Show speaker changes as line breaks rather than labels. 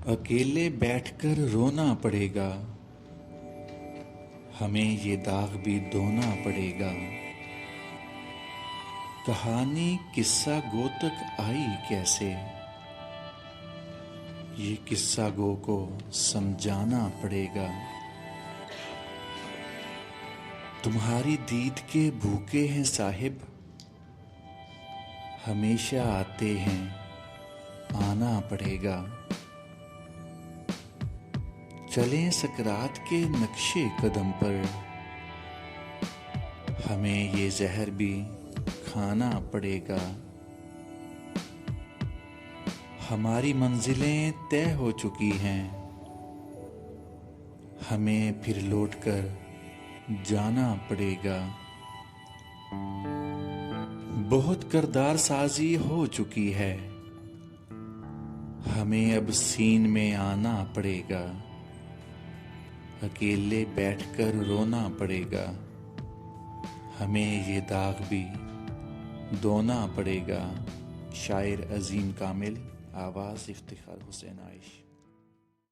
अकेले बैठकर रोना पड़ेगा, हमें ये दाग भी धोना पड़ेगा। कहानी किस्सा गो तक आई कैसे, ये किस्सा गो को समझाना पड़ेगा। तुम्हारी दीद के भूखे हैं साहिब, हमेशा आते हैं, आना पड़ेगा। चलें सकरात के नक्शे कदम पर, हमें ये जहर भी खाना पड़ेगा। हमारी मंजिलें तय हो चुकी हैं, हमें फिर लौटकर जाना पड़ेगा। बहुत किरदार साजी हो चुकी है, हमें अब सीन में आना पड़ेगा। अकेले बैठकर रोना पड़ेगा, हमें ये दाग भी धोना पड़ेगा। शायर अजीम कामिल, आवाज़ इफ्तिखार हुसैन आइश।